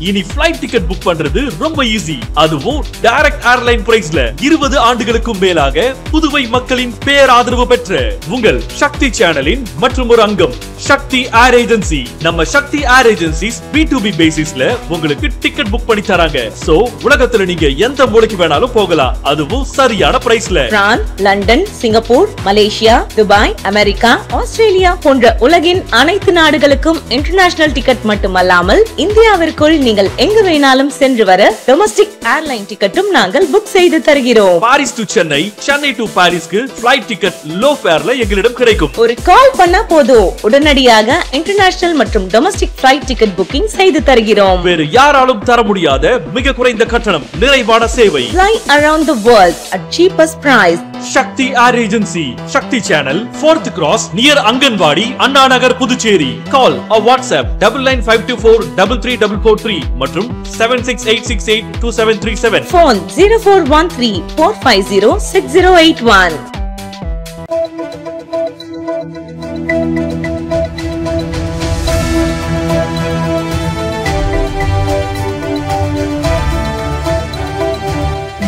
இனி flight ticket book பண்றது ரொம்ப ஈஸி. அதுவும் டைரக்ட் ஏர்லைன் பிரைஸ்ல 20 ஆண்டுகளுக்கும் மேலாக புதுவை மக்களின் பேராதரவு பெற்ற உங்கள் சக்தி சேனலின் மற்றும் ஒரு அங்கம் சக்தி ஏர் ஏஜென்சி. நம்ம சக்தி ஏர் ஏஜென்சிஸ் B2B பேசிஸ்ல உங்களுக்கு டிக்கெட் புக் பண்ணி தராங்க. சோ உலகத்துல நீங்க எந்த மூலைக்கு வேணாலும் போகலாம், அதுவும் சரியான பிரைஸ்ல. France, London, Singapore, Malaysia, Dubai, America, Australia போன்ற உலகின் அனைத்து நாடுகளுக்கும் இன்டர்நேஷனல் டிக்கெட் மட்டுமல்லாமல் இந்தியாவிற்குள் நீங்கள் எங்கு வேணாலும் சென்று வர டொமஸ்டிக் ஏர்லைன் டிக்கெட்டும் நாங்கள் புக் செய்து தருகிறோம். Paris to Chennai, Chennai to பாரிஸ்க்கு ஃளைட் டிக்கெட் லோ ஃபேர்ல எங்களிடம் கிடைக்கும். ஒரு கால் பண்ணா போதும், உடனடியாக இன்டர்நேஷனல் மற்றும் டொமஸ்டிக் ஃளைட் டிக்கெட் புக்கிங் செய்து தருகிறோம். வேறு யாராலும் தர முடியாத மிக குறைந்த கட்டணம், நிறைவான சேவை. Fly around the world at cheapest price. Sakthi air agency, Sakthi channel, 4th Cross near Anganwadi, Anna Nagar, Puducherry. Call or WhatsApp 9952433443 மற்றும் 76868277. Phone 0413-450-6081.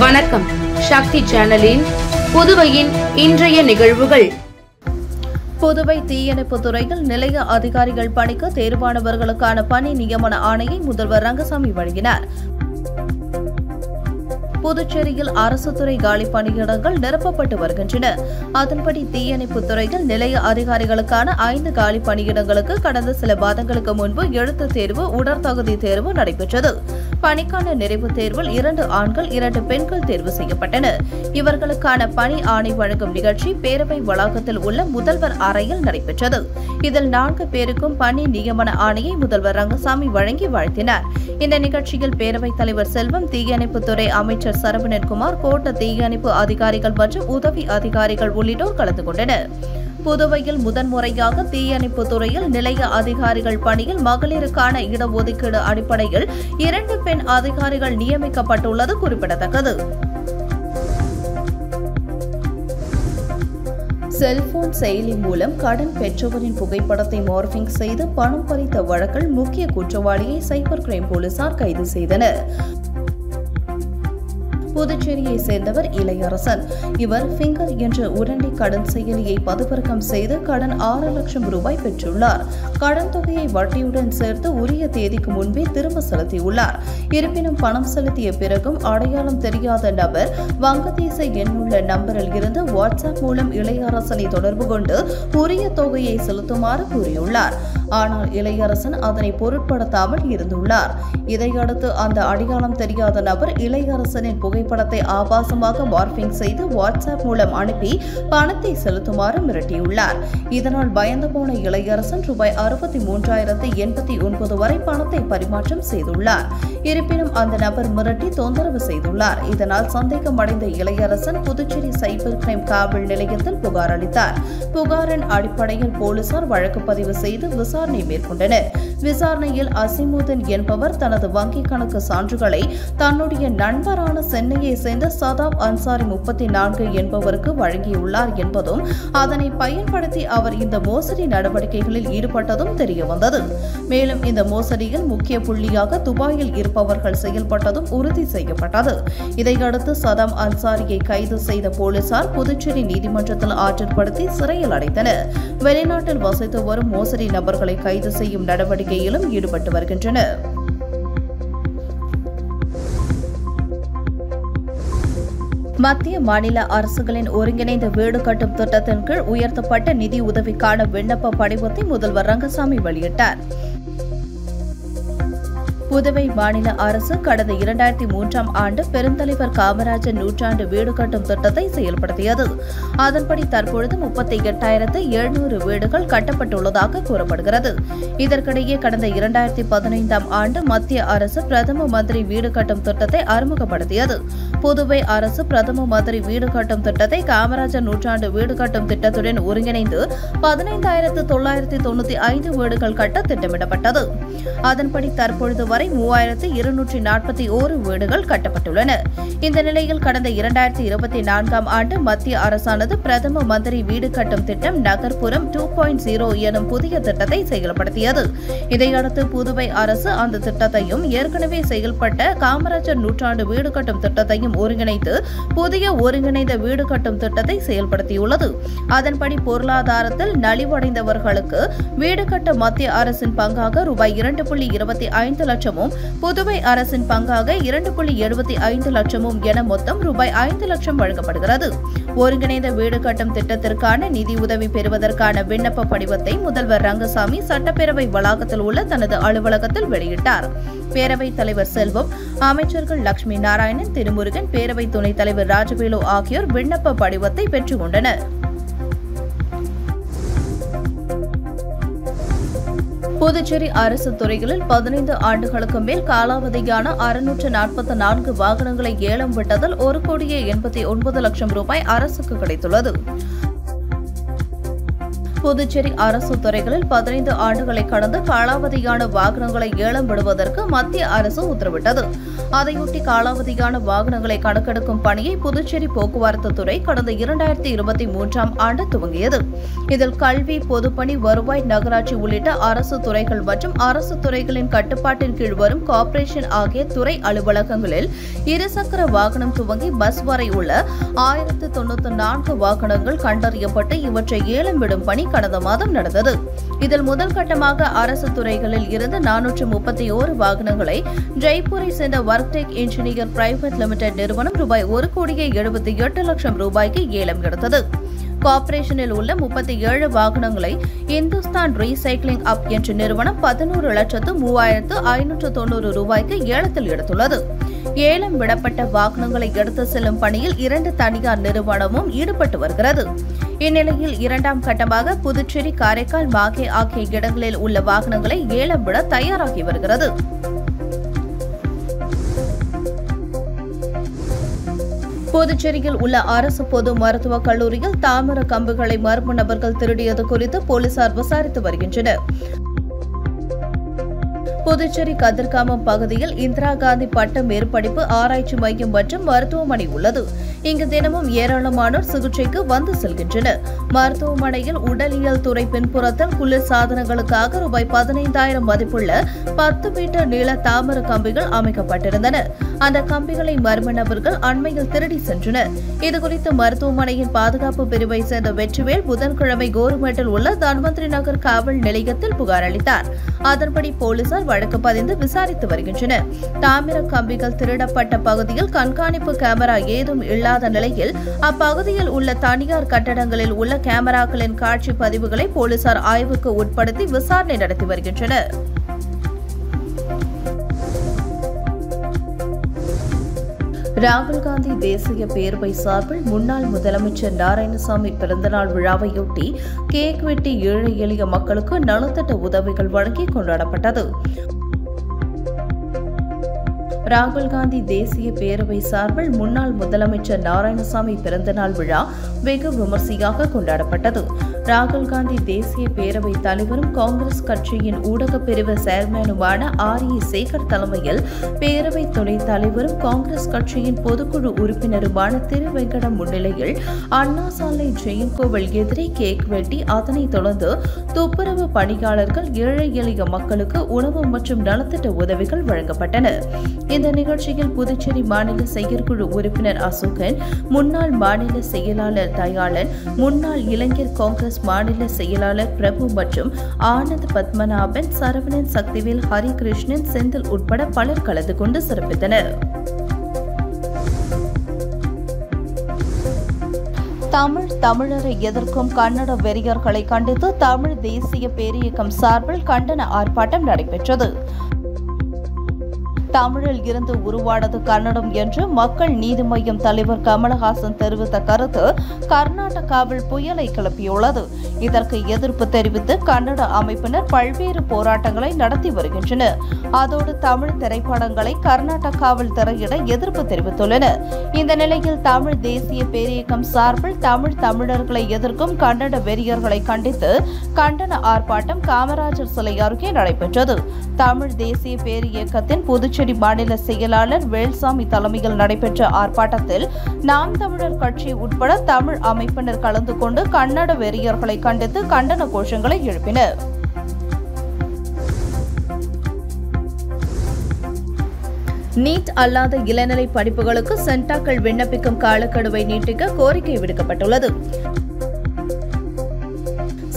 வணக்கம். சக்தி சேனலின் புதுவையின் இன்றைய நிகழ்வுகள். புதுவை தீயணைப்பு துறையில் நிலைய அதிகாரிகள் பணிக்கு தேர்வானவர்களுக்கான பணி நியமன ஆணையை முதல்வர் ரங்கசாமி வழங்கினார். புதுச்சேரியில் அரசு துறை காலி பணியிடங்கள் நிரப்பப்பட்டு வருகின்றன. அதன்படி தீயணைப்பு துறையில் நிலைய அதிகாரிகளுக்கான 5 காலி பணியிடங்களுக்கு கடந்த சில மாதங்களுக்கு முன்பு எழுத்துத் தேர்வு, உடற்தகுதி தேர்வு நடைபெற்றது. பணிக்கான நிறைவு தேர்வில் 2 ஆண்கள் 2 பெண்கள் தேர்வு செய்யப்பட்டனர். இவர்களுக்கான பணி ஆணை வழங்கும் நிகழ்ச்சி பேரவை வளாகத்தில் உள்ள முதல்வர் அறையில் நடைபெற்றது. இதில் 4 பேருக்கும் பணி நியமன ஆணையை முதல்வர் ரங்கசாமி வழங்கி வாழ்த்தினார். இந்த நிகழ்ச்சியில் பேரவைத் தலைவர் செல்வம், தீயணைப்புத்துறை அமைச்சர் சரவணன்குமார், கோட்ட தீயணைப்பு அதிகாரிகள் மற்றும் உதவி அதிகாரிகள் உள்ளிட்டோர் கலந்து கொண்டனர். புதுவையில் முதன்முறையாக தீயணைப்பு துறையில் நிலைய அதிகாரிகள் பணியில் மகளிருக்கான இடஒதுக்கீடு அடிப்படையில் 2 பெண் அதிகாரிகள் நியமிக்கப்பட்டுள்ளது குறிப்பிடத்தக்கது. செல்போன் செயலி மூலம் கடன் பெற்றவரின் புகைப்படத்தை மார்பிங் செய்து பணம் பறித்த வழக்கில் முக்கிய குற்றவாளியை சைபர் கிரைம் போலீசார் கைது செய்தனர். புதுச்சேரியை சேர்ந்தவர் இளையரசன். இவர் ஃபிங்கர் என்ற உடனடி கடன் செயலியை பதிவிறக்கம் செய்து கடன் 6 லட்சம் ரூபாய் பெற்றுள்ளார். கடன் தொகையை வட்டியுடன் சேர்த்து உரிய தேதிக்கு முன்பே திரும்ப செலுத்தியுள்ளார். இருப்பினும் பணம் செலுத்திய பிறகும் அடையாளம் தெரியாத நபர் வங்கதேச எண்ணுள்ள நம்பரில் இருந்து வாட்ஸ்அப் மூலம் இளையரசனை தொடர்பு கொண்டு உரிய தொகையை செலுத்துமாறு கூறியுள்ளார். ஆனால் இளையரசன் அதனை பொருட்படுத்தாமல் இருந்துள்ளார். இதையடுத்து அந்த அடையாளம் தெரியாத நபர் இளையரசனின் புகைப்படத்தை ஆபாசமாக மார்பிங் செய்து வாட்ஸ்அப் மூலம் அனுப்பி பணத்தை செலுத்துமாறு மிரட்டியுள்ளார். இதனால் பயந்து போன இளையரசன் ரூபாய் 63,089 வரை பணத்தை பரிமாற்றம் செய்துள்ளார். இருப்பினும் அந்த நபர் மிரட்டி தொந்தரவு செய்துள்ளார். இதனால் சந்தேகமடைந்த இளையரசன் புதுச்சேரி சைபர் கிரைம் காவல் நிலையத்தில் புகார் அளித்தார். புகாரின் அடிப்படையில் போலீசார் வழக்கு பதிவு செய்து விசாரணை மேற்கொண்டனர். விசாரணையில் அசிமுதன் என்பவர் தனது வங்கிக் கணக்கு சான்றுகளை தன்னுடைய நண்பரான சென்னையை சேர்ந்த சதாப் அன்சாரி 34 என்பவருக்கு வழங்கியுள்ளார் என்பதும் அதனை பயன்படுத்தி அவர் இந்த மோசடி நடவடிக்கைகளில் ஈடுபட்டதும் தெரியவந்தது. மேலும் இந்த மோசடியில் முக்கிய புள்ளியாக துபாயில் இருப்பவர்கள் செயல்பட்டதும் உறுதி செய்யப்பட்டது. இதையடுத்து சதாம் அன்சாரியை கைது செய்த போலீசார் புதுச்சேரி நீதிமன்றத்தில் ஆஜர்படுத்தி சிறையில் அடைத்தனர். வெளிநாட்டில் வசித்து வரும் மோசடி நபர்களை கைது செய்யும் நடவடிக்கையிலும் ஈடுபட்டு வருகின்றனர். மத்திய மாநில அரசுகளின் ஒருங்கிணைந்த வீடு கட்டும் திட்டத்தின் கீழ் உயர்த்தப்பட்ட நிதி உதவிக்கான விண்ணப்ப படிவத்தை முதல்வர் ரங்கசாமி வெளியிட்டார். புதுவை மாநில அரசு கடந்த 2003ஆம் ஆண்டு பெருந்தலைவர் காமராஜர் நூற்றாண்டு வீடு கட்டும் திட்டத்தை செயல்படுத்தியது. அதன்படி தற்பொழுது 38,700 வீடுகள் கட்டப்பட்டுள்ளதாக கூறப்படுகிறது. இதற்கிடையே கடந்த 2015ஆம் ஆண்டு மத்திய அரசு பிரதம மந்திரி வீடு கட்டும் திட்டத்தை அறிமுகப்படுத்தியது. புதுவை அரசு பிரதம மந்திரி வீடு கட்டும் திட்டத்தை காமராஜர் நூற்றாண்டு வீடு கட்டும் திட்டத்துடன் ஒருங்கிணைந்து 15,995 வீடுகள் கட்ட திட்டமிடப்பட்டது. அதன்படி தற்பொழுது இதுவரை 3241 வீடுகள் கட்டப்பட்டுள்ளன. இந்த நிலையில் கடந்த 2024ஆம் ஆண்டு மத்திய அரசானது பிரதம மந்திரி வீடு கட்டும் திட்டம் நகர்ப்புறம் 2.0 எனும் புதிய திட்டத்தை செயல்படுத்தியது. இதையடுத்து புதுவை அரசு அந்த திட்டத்தையும் ஏற்கனவே செயல்பட்ட காமராஜர் நூற்றாண்டு வீடு கட்டும் திட்டத்தையும் ஒருங்கிணைத்து புதிய ஒருங்கிணைந்த வீடு கட்டும் திட்டத்தை செயல்படுத்தியுள்ளது. அதன்படி பொருளாதாரத்தில் நலிவடைந்தவர்களுக்கு வீடு கட்ட மத்திய அரசின் பங்காக ரூபாய் 2.25 லட்சமும் புதுவை அரசின் பங்காக 2.75 லட்சமும் என மொத்தம் ரூபாய் 5 லட்சம் வழங்கப்படுகிறது. ஒருங்கிணைந்த வீடு கட்டும் திட்டத்திற்கான நிதியுதவி பெறுவதற்கான விண்ணப்ப படிவத்தை முதல்வர் ரங்கசாமி சட்டப்பேரவை வளாகத்தில் உள்ள தனது அலுவலகத்தில் வெளியிட்டார். பேரவைத் தலைவர் செல்வம், அமைச்சர்கள் லட்சுமி நாராயணன், திருமுருகன், பேரவை துணைத் தலைவர் ராஜவேலு ஆகியோர் விண்ணப்ப படிவத்தை பெற்றுக் கொண்டனர். புதுச்சேரி அரசு துறைகளில் 15 ஆண்டுகளுக்கு மேல் காலாவதியான 644 வாகனங்களை ஏலம் விட்டதில் 1,89,00,000 ரூபாய் அரசுக்கு கிடைத்துள்ளது. புதுச்சேரி அரசு துறைகளில் 15 ஆண்டுகளை கடந்து காலாவதியான வாகனங்களை ஏலம் விடுவதற்கு மத்திய அரசு உத்தரவிட்டது. அதையொட்டி காலாவதியான வாகனங்களை கணக்கெடுக்கும் பணியை புதுச்சேரி போக்குவரத்து துறை கடந்த 2023ஆம் ஆண்டு துவங்கியது. இதில் கல்வி, பொதுப்பணி, வருவாய், நகராட்சி உள்ளிட்ட அரசு துறைகள் மற்றும் அரசு துறைகளின் கட்டுப்பாட்டின் கீழ் வரும் கார்ப்பரேஷன் ஆகிய துறை அலுவலகங்களில் இருசக்கர வாகனம் துவங்கி பஸ் வரை உள்ள 1094 வாகனங்கள் கண்டறியப்பட்டு இவற்றை ஏலம் விடும் பணி கடந்த மாதம் நடந்தது. இதில் முதல் கட்டமாக அரசு துறைகளில் இருந்து 431 வாகனங்களை ஜெய்ப்பூரை சேர்ந்த ஒர்க்டெக் இன்ஜினியர் பிரைவேட் லிமிடெட் நிறுவனம் ரூபாய் 1,78,00,000 ரூபாய்க்கு ஏலம் எடுத்தது. கார்ப்பரேஷனில் உள்ள 37 வாகனங்களை இந்துஸ்தான் ரீசைக்கிளிங் அப் என்ற நிறுவனம் 11,03,590 ரூபாய்க்கு ஏலத்தில் எடுத்துள்ளது. ஏலம் விடப்பட்ட வாகனங்களை எடுத்து செல்லும் பணியில் 2 தனியார் நிறுவனமும் ஈடுபட்டு வருகிறது. இந்நிலையில் 2ஆம் கட்டமாக புதுச்சேரி, காரைக்கால், மாகே ஆகிய இடங்களில் உள்ள வாகனங்களை ஏலம் விட தயாராகி வருகிறது. புதுச்சேரியில் உள்ள அரசு பொது மருத்துவக் கல்லூரியில் தாமிர கம்புகளை மர்ம நபர்கள் திருடியது குறித்து போலீசார் விசாரித்து வருகின்றனர். புதுச்சேரி கதிர்காமம் பகுதியில் இந்திரா காந்தி பட்ட மேற்படிப்பு ஆராய்ச்சி மையம் மற்றும் மருத்துவமனை உள்ளது. இங்கு தினமும் ஏராளமானோர் சிகிச்சைக்கு வந்து செல்கின்றனர். மருத்துவமனையில் உடலியல் துறை பின்புறத்தில் குளிர் சாதனங்களுக்காக ரூபாய் 15,000 மதிப்புள்ள 10 மீட்டர் நீள தாமிர கம்பிகள் அமைக்கப்பட்டிருந்தன. அந்த கம்பிகளை மர்ம நபர்கள் அண்மையில் திருடி சென்றனர். இதுகுறித்து மருத்துவமனையின் பாதுகாப்பு பிரிவை சேர்ந்த வெற்றிவேல் புதன்கிழமை கோருமேட்டில் உள்ள தன்வந்திரி நகர் காவல் நிலையத்தில் புகார் அளித்தார். அதன்படி போலீசார் வழக்கு பதிந்து விசாரித்து வருகின்றனர். தாமிர கம்பிகள் திருடப்பட்ட பகுதியில் கண்காணிப்பு கேமரா ஏதும் இல்லாத நிலையில் அப்பகுதியில் உள்ள தனியார் கட்டடங்களில் உள்ள கேமராக்களின் காட்சி பதிவுகளை போலீசார் ஆய்வுக்கு உட்படுத்தி விசாரணை நடத்தி வருகின்றனர். ராகுல் காந்தி தேசிய பேரவை சார்பில் முன்னாள் முதலமைச்சர் நாராயணசாமி பிறந்தநாள் விழாவையொட்டி கேக் வெட்டி ஏழை எளிய மக்களுக்கு நலத்திட்ட உதவிகள் வழங்கி கொண்டாடப்பட்டது. ராகுல் காந்தி தேசிய பேரவை சார்பில் முன்னாள் முதலமைச்சர் நாராயணசாமி பிறந்தநாள் விழா வெகு விமர்சையாக கொண்டாடப்பட்டது. ராகுல் காந்தி தேசிய பேரவை தலைவரும் காங்கிரஸ் கட்சியின் ஊடகப் பிரிவு சேர்மேனுமான ஆர்.இ. சேகர் தலைமையில் பேரவை துணைத் தலைவரும் காங்கிரஸ் கட்சியின் பொதுக்குழு உறுப்பினருமான திரு வெங்கடம் முன்னிலையில் அண்ணா சாலை ஜெயின் கோவில் எதிரே கேக் வெட்டி அதனைத் தொடர்ந்து துப்புரவு பணியாளர்கள், ஏழை எளிய மக்களுக்கு உணவு மற்றும் நலத்திட்ட உதவிகள் வழங்கப்பட்டன. இந்த நிகழ்ச்சியில் புதுச்சேரி மாநில செயற்குழு உறுப்பினர் அசோகன், முன்னாள் மாநில செயலாளர் தயாளன், முன்னாள் இளைஞர் காங்கிரஸ் மாநில செயலாளர் பிரபு மற்றும் ஆனந்த் பத்மநாபன், சரவணன், சக்திவேல், ஹரிகிருஷ்ணன், செந்தில் உட்பட பலர் கலந்து கொண்டு சிறப்பித்தனர். தமிழரை எதிர்க்கும் கன்னட வெறியர்களை கண்டித்து தமிழ் தேசிய பேரியக்கம் சார்பில் கண்டன ஆர்ப்பாட்டம் நடைபெற்றது. தமிழில் இருந்து உருவானது கன்னடம் என்று மக்கள் நீதி மய்யம் தலைவர் கமலஹாசன் தெரிவித்த கருத்து கர்நாடகாவில் புயலை கிளப்பியுள்ளது. இதற்கு எதிர்ப்பு தெரிவித்து கன்னட அமைப்பினர் பல்வேறு போராட்டங்களை நடத்தி வருகின்றனர். அதோடு தமிழ் திரைப்படங்களை கர்நாடகாவில் திரையிட எதிர்ப்பு தெரிவித்துள்ளனர். இந்த நிலையில் தமிழ் தேசிய பேரியக்கம் சார்பில் தமிழர்களை எதிர்க்கும் கன்னட வெறியர்களை கண்டித்து கண்டன ஆர்ப்பாட்டம் காமராஜர் சிலை அருகே நடைபெற்றது. தமிழ் தேசிய பேரியக்கத்தின் புதுச்சேரி மாநில செயலாளர் வேல்சாமி தலைமையில் நடைபெற்ற ஆர்ப்பாட்டத்தில் நாம் தமிழர் கட்சி உட்பட தமிழ் அமைப்பினர் கலந்து கொண்டு கன்னட வெறியர்களை கண்டித்து கண்டன கோஷங்களை எழுப்பினர். நீட் அல்லாத இளநிலை படிப்புகளுக்கு சென்டாக்கள் விண்ணப்பிக்கும் காலக்கெடுவை நீட்டிக்க கோரிக்கை விடுக்கப்பட்டுள்ளது.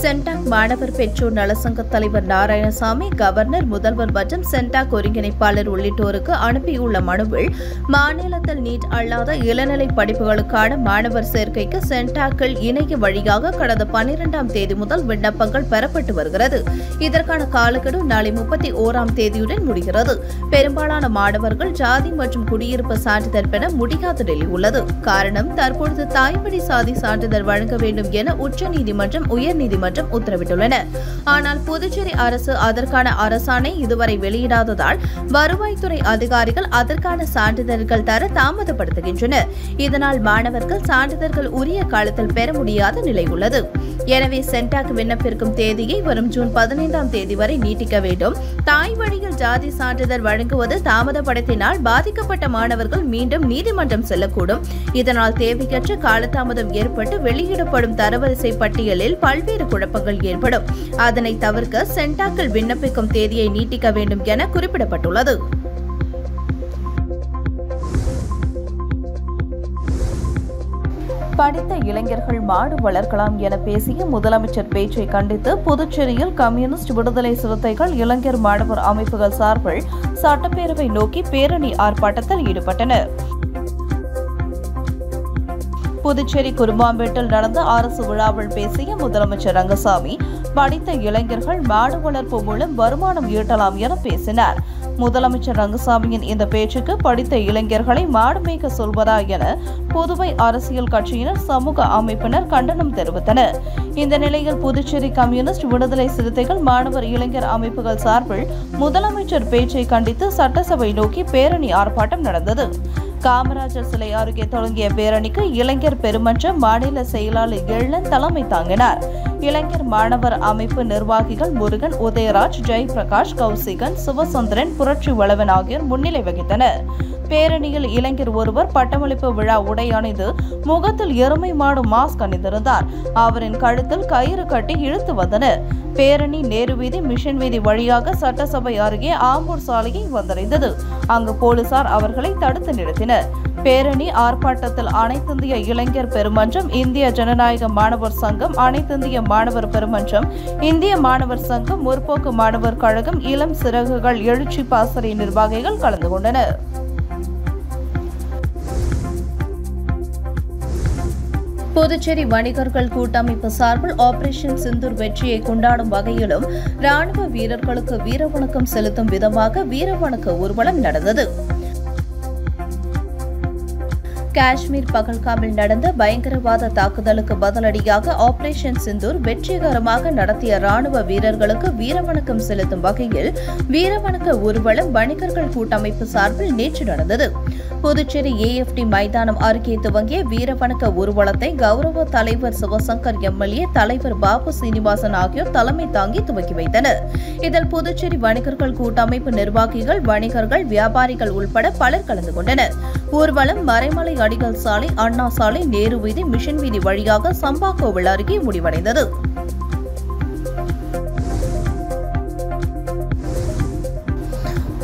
சென்டாக் மாணவர் பெற்றோர் நலசங்க தலைவர் நாராயணசாமி கவர்னர், முதல்வர் மற்றும் சென்டாக் ஒருங்கிணைப்பாளர் உள்ளிட்டோருக்கு அனுப்பியுள்ள மனுவில் மாநிலத்தில் நீட் அல்லாத இளநிலை படிப்புகளுக்கான மாணவர் சேர்க்கைக்கு சென்டாக்கில் இணைய வழியாக கடந்த 12ஆம் தேதி முதல் விண்ணப்பங்கள் பெறப்பட்டு வருகிறது. இதற்கான காலக்கெடு நாளை 31ஆம் தேதியுடன் முடிகிறது. பெரும்பாலான மாணவர்கள் ஜாதி மற்றும் குடியிருப்பு சான்றிதழ் பெற முடியாத நிலை உள்ளது. காரணம், தற்பொழுது தாய்மொழி சாதி சான்றிதழ் வழங்க வேண்டும் என உச்சநீதிமன்றம், உயர்நீதிமன்றம் உத்தரவிட்டுள்ளன. ஆனால் புதுச்சேரி அரசு அதற்கான அரசாணை இதுவரை வெளியிடாததால் வருவாய்த்துறை அதிகாரிகள் அதற்கான சான்றிதழ்கள் தர தாமதப்படுத்துகின்றனர். இதனால் மாணவர்கள் சான்றிதழ்கள் உரிய காலத்தில் பெற முடியாத நிலை உள்ளது. எனவே சென்டாக் விண்ணப்பிக்கும் தேதியை வரும் ஜூன் 15ஆம் தேதி வரை நீட்டிக்க வேண்டும். தாய் வழியில் ஜாதி சான்றிதழ் வழங்குவது தாமதப்படுத்தினால் பாதிக்கப்பட்ட மாணவர்கள் மீண்டும் நீதிமன்றம் செல்லக்கூடும். இதனால் தேவையற்ற காலதாமதம் ஏற்பட்டு வெளியிடப்படும் தரவரிசை பட்டியலில் பல்வேறு குழப்பங்கள் ஏற்படும். அதனை தவிர்க்க சென்டாக்கில் விண்ணப்பிக்கும் தேதியை நீட்டிக்க வேண்டும் என குறிப்பிடப்பட்டுள்ளது. படித்த இளைஞர்கள் மாடு வளர்க்கலாம் என பேசிய முதலமைச்சர் பேச்சை கண்டித்து புதுச்சேரியில் கம்யூனிஸ்ட் விடுதலை சிறுத்தைகள் இளைஞர் மாணவர் அமைப்புகள் சார்பில் சட்டப்பேரவை நோக்கி பேரணி ஆர்ப்பாட்டத்தில் ஈடுபட்டனர். புதுச்சேரி குரும்பாம்பேட்டில் நடந்த அரசு விழாவில் பேசிய முதலமைச்சர் ரங்கசாமி, படித்த இளைஞர்கள் மாடு வளர்ப்பு மூலம் வருமானம் ஈட்டலாம் என பேசினார். முதலமைச்சர் ரங்கசாமியின் இந்த பேச்சுக்கு படித்த இளைஞர்களை மாடு மேய்க்க சொல்வதா என புதுவை அரசியல் கட்சியினர், சமூக அமைப்பினர் கண்டனம் தெரிவித்தனர். இந்த நிலையில் புதுச்சேரி கம்யூனிஸ்ட் விடுதலை சிறுத்தைகள் மாணவர் இளைஞர் அமைப்புகள் சார்பில் முதலமைச்சர் பேச்சை கண்டித்து சட்டசபை நோக்கி பேரணி ஆர்ப்பாட்டம் நடந்தது. காமராஜர் சிலை அருகே தொடங்கிய பேரணிக்கு இளைஞர் பெருமன்ற மாநில செயலாளர் எழிலன் தலைமை தாங்கினார். இளைஞர் மாணவர் அமைப்பு நிர்வாகிகள் முருகன், உதயராஜ், ஜெயபிரகாஷ், கௌசிகன், சிவசுந்தரன், புரட்சி வளவன் ஆகியோர் முன்னிலை வகித்தனர். பேரணியில் இளைஞர் ஒருவர் பட்டமளிப்பு விழா உடை அணிந்து முகத்தில் எருமை மாடு மாஸ்க் அணிந்திருந்தார். அவரின் கழுத்தில் கயிறு கட்டி இழுத்து வந்தனர். பேரணி நேரு வீதி, மிஷன் வீதி வழியாக சட்டசபை அருகே ஆம்பூர் சாலையை வந்தடைந்தது. அங்கு போலீசார் அவர்களை தடுத்து நிறுத்தினர். பேரணி ஆர்ப்பாட்டத்தில் அனைத்திந்திய இளைஞர் பெருமன்றம், இந்திய ஜனநாயக மாணவர் சங்கம், அனைத்திந்திய மாணவர் பெருமன்றம், இந்திய மாணவர் சங்கம், முற்போக்கு மாணவர் கழகம், இளம் சிறகுகள் எழுச்சி பாசறை நிர்வாகிகள் கலந்து கொண்டனர். புதுச்சேரி வணிகர்கள் கூட்டமைப்பு சார்பில் ஆபரேஷன் சிந்தூர் வெற்றியை கொண்டாடும் வகையிலும் ராணுவ வீரர்களுக்கு வீரவணக்கம் செலுத்தும் விதமாக வீரவணக்க ஊர்வலம் நடந்தது. காஷ்மீர் பகல்காமில் நடந்த பயங்கரவாத தாக்குதலுக்கு பதிலடியாக ஆபரேஷன் சிந்தூர் வெற்றிகரமாக நடத்திய ராணுவ வீரர்களுக்கு வீரவணக்கம் செலுத்தும் வகையில் வீரவணக்க ஊர்வலம் வணிகர்கள் கூட்டமைப்பு சார்பில் நேற்று நடந்தது. புதுச்சேரி AFD மைதானம் அருகே துவங்கிய வீரவணக்க ஊர்வலத்தை கௌரவ தலைவர் சிவசங்கர், MLA தலைவர் பாபு சீனிவாசன் ஆகியோர் தலைமை தாங்கி துவக்கி வைத்தனர். இதில் புதுச்சேரி வணிகர்கள் கூட்டமைப்பு நிர்வாகிகள், வணிகர்கள், வியாபாரிகள் உள்பட பலர் கலந்து கொண்டனர். ஊர்வலம் மறைமலை அடிகள் சாலை, அண்ணா சாலை, நேரு வீதி, மிஷன் வீதி வழியாக சம்பாகோவில் அருகே முடிவடைந்தது.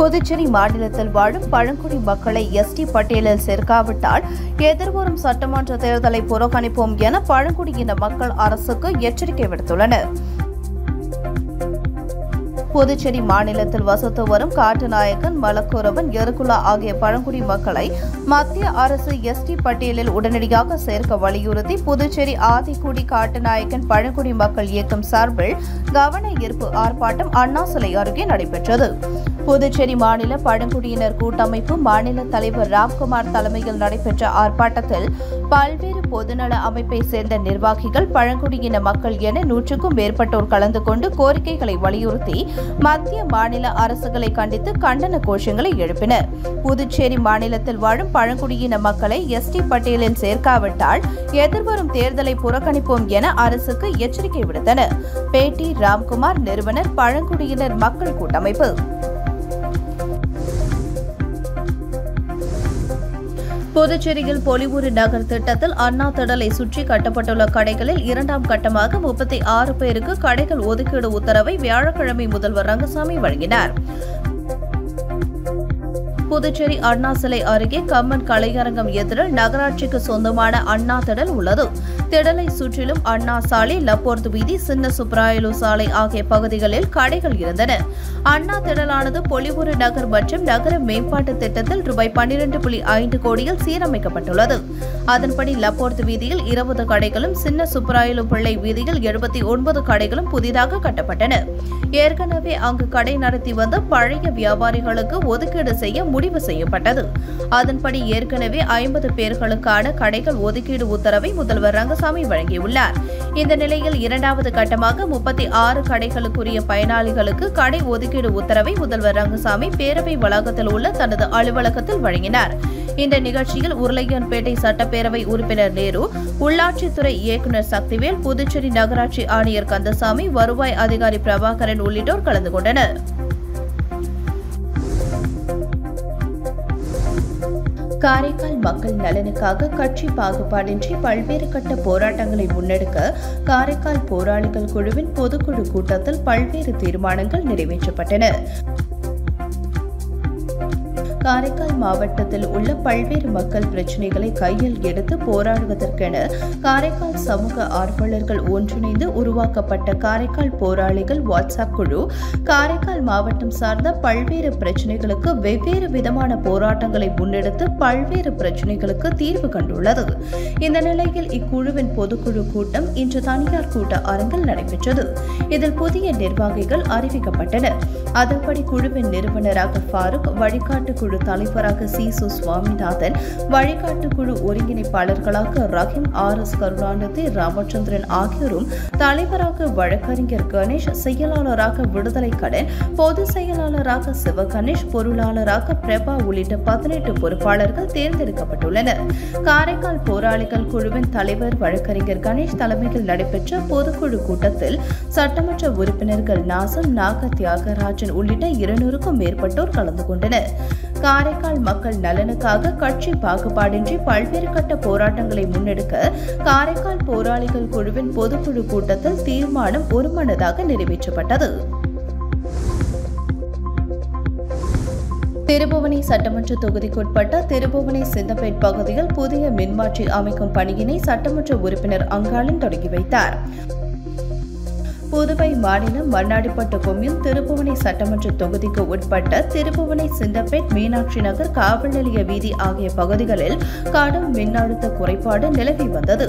புதுச்சேரி மாநிலத்தில் வாழும் பழங்குடி மக்களை ST பட்டியலில் சேர்க்காவிட்டால் எதிர்வரும் சட்டமன்ற தேர்தலை புறக்கணிப்போம் என பழங்குடியின மக்கள் அரசுக்கு எச்சரிக்கை விடுத்துள்ளனர். புதுச்சேரி மாநிலத்தில் வசித்து வரும் காட்டுநாயக்கன், மலக்குரவன், எருகுலா ஆகிய பழங்குடி மக்களை மத்திய அரசு ST பட்டியலில் உடனடியாக சேர்க்க வலியுறுத்தி புதுச்சேரி ஆதிக்குடி காட்டுநாயக்கன் பழங்குடி மக்கள் இயக்கம் சார்பில் கவன ஈர்ப்பு ஆர்ப்பாட்டம் அண்ணா சிலை அருகே நடைபெற்றது. புதுச்சேரி மாநில பழங்குடியினர் கூட்டமைப்பு மாநில தலைவர் ராம்குமார் தலைமையில் நடைபெற்ற ஆர்ப்பாட்டத்தில் பல்வேறு பொதுநல அமைப்பை சேர்ந்த நிர்வாகிகள் பழங்குடியின மக்கள் என 100க்கும் மேற்பட்டோர் கலந்து கொண்டு கோரிக்கைகளை வலியுறுத்தி மத்திய மாநில அரசுகளை கண்டித்து கண்டன கோஷங்களை எழுப்பினர். புதுச்சேரி மாநிலத்தில் வாழும் பழங்குடியின மக்களை எஸ்டி பட்டியலில் சேர்க்காவிட்டால் எதிர்வரும் தேர்தலை புறக்கணிப்போம் என அரசுக்கு எச்சரிக்கை விடுத்தனர். பேட்டி ராம்குமார், நிறுவனர், பழங்குடியினர் மக்கள் கூட்டமைப்பு. புதுச்சேரியில் பொலிவுறு நகர் திட்டத்தில் அண்ணா திடலை சுற்றி கட்டப்பட்டுள்ள கடைகளில் 2ஆம் கட்டமாக 36 பேருக்கு கடைகள் ஒதுக்கீடு உத்தரவை வியாழக்கிழமை முதல்வர் ரங்கசாமி வழங்கினார். புதுச்சேரி அண்ணா சிலை அருகே கம்மன் கலையரங்கம் எதிரில் நகராட்சிக்கு சொந்தமான அண்ணா திடல் உள்ளது. திடலை சுற்றிலும் அண்ணா சாலை, லப்போர்த் வீதி, சின்ன சுப்ராயலு சாலை ஆகிய பகுதிகளில் கடைகள் இருந்தன. அண்ணா திடலானது பொலிவுறு நகர் மற்றும் நகர மேம்பாட்டு திட்டத்தில் ரூபாய் 12.5 கோடியில் சீரமைக்கப்பட்டுள்ளது. அதன்படி லப்போர்த் வீதியில் 20 கடைகளும், சின்ன சுப்ராயலு பிள்ளை வீதியில் 79 கடைகளும் புதிதாக கட்டப்பட்டன. ஏற்கனவே அங்கு கடை நடத்தி வந்த பழைய வியாபாரிகளுக்கு ஒதுக்கீடு செய்ய முடிவு செய்யப்பட்டது. அதன்படி ஏற்கனவே 50 பேர்களுக்கான கடைகள் ஒதுக்கீடு உத்தரவை முதல்வர் ரங்கசாமி வழங்கியுள்ளார். இந்த நிலையில் 2வது கட்டமாக 36 கடைகளுக்குரிய பயனாளிகளுக்கு கடை ஒதுக்கீடு உத்தரவை முதல்வர் ரங்கசாமி பேரவை வளாகத்தில் உள்ள தனது அலுவலகத்தில் வழங்கினார். இந்த நிகழ்ச்சியில் உருளையன்பேட்டை சட்டப்பேரவை உறுப்பினர் நேரு, உள்ளாட்சித்துறை இயக்குநர் சக்திவேல், புதுச்சேரி நகராட்சி ஆணையர் கந்தசாமி, வருவாய் அதிகாரி பிரபாகரன் உள்ளிட்டோர் கலந்து கொண்டனர். காரைக்கால் மக்கள் நலனுக்காக கட்சி பாகுபாடின்றி பல்வேறு கட்ட போராட்டங்களை முன்னெடுக்க காரைக்கால் போராளிகள் குழுவின் பொதுக்குழு கூட்டத்தில் பல்வேறு தீர்மானங்கள் நிறைவேற்றப்பட்டன. காரைக்கால் மாவட்டத்தில் உள்ள பல்வேறு மக்கள் பிரச்சினைகளை கையில் எடுத்து போராடுவதற்கென காரைக்கால் சமூக ஆர்வலர்கள் ஒன்றிணைந்து உருவாக்கப்பட்ட காரைக்கால் போராளிகள் வாட்ஸ்அப் குழு காரைக்கால் மாவட்டம் சார்ந்த பல்வேறு பிரச்சினைகளுக்கு வெவ்வேறு விதமான போராட்டங்களை முன்னெடுத்து பல்வேறு பிரச்சினைகளுக்கு தீர்வு கண்டுள்ளது. இந்த நிலையில் இக்குழுவின் பொதுக்குழு கூட்டம் இன்று தனியார் கூட்ட அரங்கில் நடைபெற்றது. இதில் புதிய நிர்வாகிகள் அறிவிக்கப்பட்டனர். அதன்படி குழுவின் நிறுவனராக ஃபாரூக், வழிகாட்டு குழு தலைவராக சிசு சுவாமிநாதன், வழிகாட்டு குழு ஒருங்கிணைப்பாளர்களாக ரஹீம், RS கருணாநிதி, ராமச்சந்திரன் ஆகியோரும், தலைவராக வழக்கறிஞர் கணேஷ், செயலாளராக விடுதலை கடன், பொதுச் செயலாளராக சிவகணேஷ், பொருளாளராக பிரபா உள்ளிட்ட 18 பொறுப்பாளர்கள் தேர்ந்தெடுக்கப்பட்டுள்ளனர். காரைக்கால் போராளிகள் குழுவின் தலைவர் வழக்கறிஞர் கணேஷ் தலைமையில் நடைபெற்ற பொதுக்குழு கூட்டத்தில் சட்டமன்ற உறுப்பினர்கள் நாசம், நாக தியாகராஜன் உள்ளிட்ட 200க்கும் மேற்பட்டோர் கலந்து கொண்டனர். காரைக்கால் மக்கள் நலனுக்காக கட்சி பாகுபாடின்றி பல்வேறு கட்ட போராட்டங்களை முன்னெடுக்க காரைக்கால் போராளிகள் குழுவின் பொதுக்குழு கூட்டத்தில் தீர்மானம் ஒருமனதாக நிறைவேற்றப்பட்டது. திருபுவனை சட்டமன்ற தொகுதிக்குட்பட்ட திருபுவனை சிந்தப்பேட் பகுதியில் புதிய மின்மாற்றி அமைக்கும் பணியினை சட்டமன்ற உறுப்பினர் அங்காளன் தொடங்கி வைத்தார். புதுவை மாநிலம் மண்ணாடிப்பட்டு கொம்யூன் திருபுவனை சட்டமன்ற தொகுதிக்கு உட்பட்ட திருபுவனை சிந்தப்பேட், மீனாட்சி நகர், காவல் நிலைய வீதி ஆகிய பகுதிகளில் கடும் மின்னழுத்த குறைபாடு நிலவி வந்தது.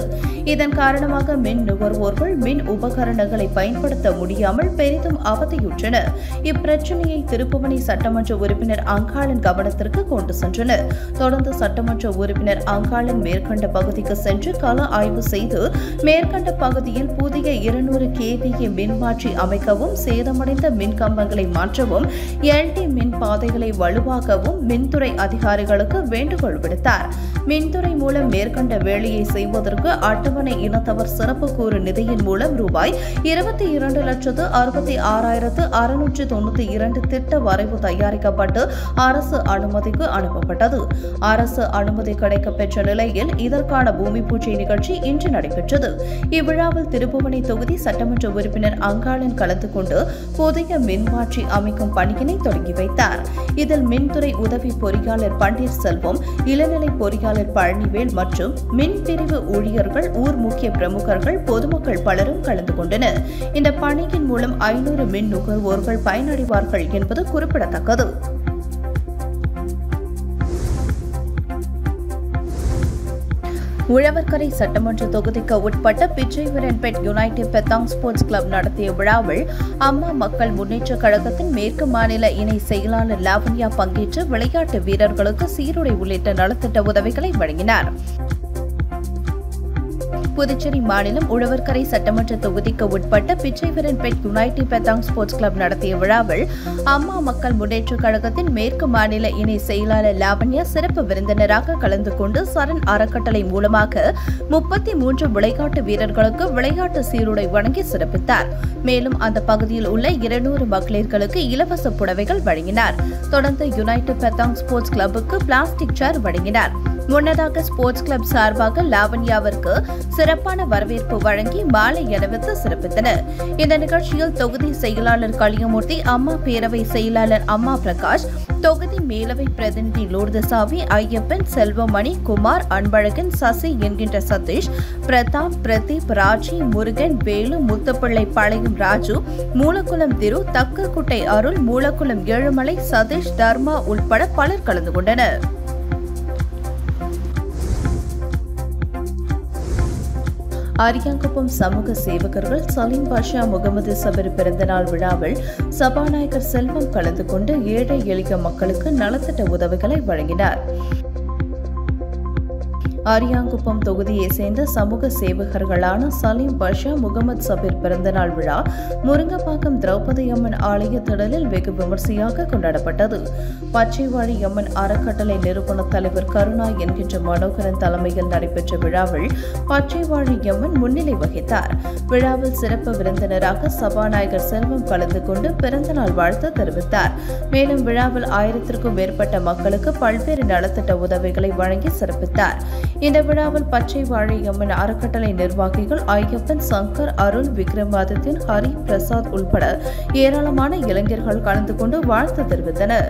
இதன் காரணமாக மின் நுகர்வோர்கள் மின் உபகரணங்களை பயன்படுத்த முடியாமல் பெரிதும் அவதியுற்றனர். இப்பிரச்சினையை திருபுவனை சட்டமன்ற உறுப்பினர் அங்காளன் கவனத்திற்கு கொண்டு சென்றனர். தொடர்ந்து சட்டமன்ற உறுப்பினர் அங்காளன் மேற்கண்ட பகுதிக்கு சென்று கள ஆய்வு செய்து மேற்கண்ட பகுதியில் புதிய 200 kVA மின்மாற்றி அமைக்கவும், சேதமடைந்த மின் கம்பங்களை மாற்றவும், LT மின் பாதைகளை வலுவாக்கவும் மின்துறை அதிகாரிகளுக்கு வேண்டுகோள் விடுத்தார். மின்துறை மூலம் மேற்கண்ட வேலையை செய்வதற்கு அட்டவணை இனத்தவர் சிறப்பு கூறு நிதியின் மூலம் ரூபாய் 22,66,692 திட்ட வரைவு தயாரிக்கப்பட்டு அரசு அனுமதிக்கு அனுப்பப்பட்டது. அரசு அனுமதி கிடைக்கப்பெற்ற நிலையில் இதற்கான பூமி பூஜை நிகழ்ச்சி இன்று நடைபெற்றது. இவ்விழாவில் திருபுவனை தொகுதி சட்டமன்ற உறுப்பினர் அங்காளன் கலந்து கொண்டு புதிய மின்மாற்றி அமைக்கும் பணியினை தொடங்கி வைத்தார். இதில் மின்துறை உதவி பொறியாளர் பண்டீர் செல்வம், இளநிலை பொறியாளர் பழனிவேல் மற்றும் மின் பிரிவு ஊழியர்கள், ஊர் முக்கிய பிரமுகர்கள், பொதுமக்கள் பலரும் கலந்து கொண்டனர். இந்த பணியின் மூலம் 500 மின் நுகர்வோர்கள் பயனடைவார்கள் என்பது குறிப்பிடத்தக்கது. உழவர்கரை சட்டமன்ற தொகுதிக்கு உட்பட்ட பிச்சைவீரன்பேட் யுனைடெட் பெத்தாங் ஸ்போர்ட்ஸ் கிளப் நடத்திய விழாவில் அம்மா மக்கள் முன்னேற்றக் கழகத்தின் மேற்கு மாநில இணை செயலாளர் லாவண்யா பங்கேற்று விளையாட்டு வீரர்களுக்கு சீருடை உள்ளிட்ட நலத்திட்ட உதவிகளை வழங்கினார். புதுச்சேரி மாநிலம் உழவர்கரை சட்டமன்ற தொகுதிக்கு உட்பட்ட பிச்சைவீரன்பேட் யுனைடெட் பெத்தாங் ஸ்போர்ட்ஸ் கிளப் நடத்திய விழாவில் அம்மா மக்கள் முன்னேற்றக் கழகத்தின் மேற்கு மாநில இணை செயலாளர் லாவண்யா சிறப்பு விருந்தினராக கலந்து கொண்டு சரண் அறக்கட்டளை மூலமாக 33 விளையாட்டு வீரர்களுக்கு விளையாட்டு சீருடை வழங்கி சிறப்பித்தார். மேலும் அந்த பகுதியில் உள்ள 200 மகளிர்களுக்கு இலவச புடவைகள் வழங்கினார். தொடர்ந்து யுனைடெட் பெத்தாங் ஸ்போர்ட்ஸ் கிளப்புக்கு பிளாஸ்டிக் சேர் வழங்கினார். முன்னதாக ஸ்போர்ட்ஸ் கிளப் சார்பாக லாவண்யாவிற்கு சிறப்பான வரவேற்பு வழங்கி மாலை அணிவித்து சிறப்பித்தனர். இந்த நிகழ்ச்சியில் தொகுதி செயலாளர் கலியமூர்த்தி, அம்மா பேரவை செயலாளர் அம்மா பிரகாஷ், தொகுதி மேலவை பிரதிநிதி லோர்தசாமி, ஐயப்பன், செல்வமணி, குமார், அன்பழகன், சசி என்கின்ற சதீஷ், பிரதாப், பிரதீப், ராஜி, முருகன், வேலு, முத்துப்பிள்ளை பாளையம் ராஜு, மூலக்குளம் திரு, தக்கக்குட்டை அருள், மூலக்குளம் ஏழுமலை, சதீஷ், தர்மா உள்பட பலர் கலந்து கொண்டனர். அரியாங்குப்பம் சமூக சேவகர்கள் சலீம் பாஷா முகமது சபர் பிறந்தநாள் விழாவில் சபாநாயகர் செல்வம் கலந்து கொண்டு ஏழை எளிய மக்களுக்கு நலத்திட்ட உதவிகளை வழங்கினார். அரியாங்குப்பம் தொகுதியைச் சேர்ந்த சமூக சேவகர்களான சலீம் பாஷா முகமது சபீர் பிறந்தநாள் விழா முருங்கப்பாக்கம் திரௌபதி அம்மன் ஆலய திடலில் வெகு விமர்சையாக கொண்டாடப்பட்டது. பச்சைவாழி அம்மன் அறக்கட்டளை நிறுவன தலைவர் கருணா என்கின்ற மனோகரன் தலைமையில் நடைபெற்ற விழாவில் பச்சைவாழி அம்மன் முன்னிலை வகித்தார். விழாவில் சிறப்பு விருந்தினராக சபாநாயகர் செல்வம் கலந்து கொண்டு பிறந்தநாள் வாழ்த்து தெரிவித்தார். மேலும் விழாவில் 1000க்கும் மேற்பட்ட மக்களுக்கு பல்வேறு நலத்திட்ட உதவிகளை வழங்கி சிறப்பித்தார். இந்த விழாவில் பச்சை வாழை அம்மன் அறக்கட்டளை நிர்வாகிகள் ஐயப்பன், சங்கர், அருள், விக்ரமாதித்யன், ஹரி, பிரசாத் உள்பட ஏராளமான இளைஞர்கள் கலந்து கொண்டு வாழ்த்து தெரிவித்தனர்.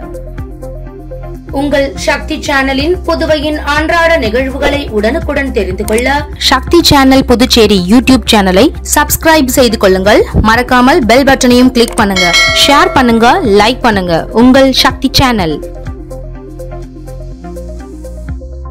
உங்கள் சக்தி சேனலின் புதுவையின் அன்றாட நிகழ்வுகளை உடனுக்குடன் தெரிந்து கொள்ள சக்தி சேனல் புதுச்சேரி யூடியூப் சேனலை சப்ஸ்கிரைப் செய்து கொள்ளுங்கள். மறக்காமல் பெல் பட்டனையும் கிளிக் பண்ணுங்க, ஷேர் பண்ணுங்க, லைக் பண்ணுங்க. உங்கள் சக்தி சேனல்.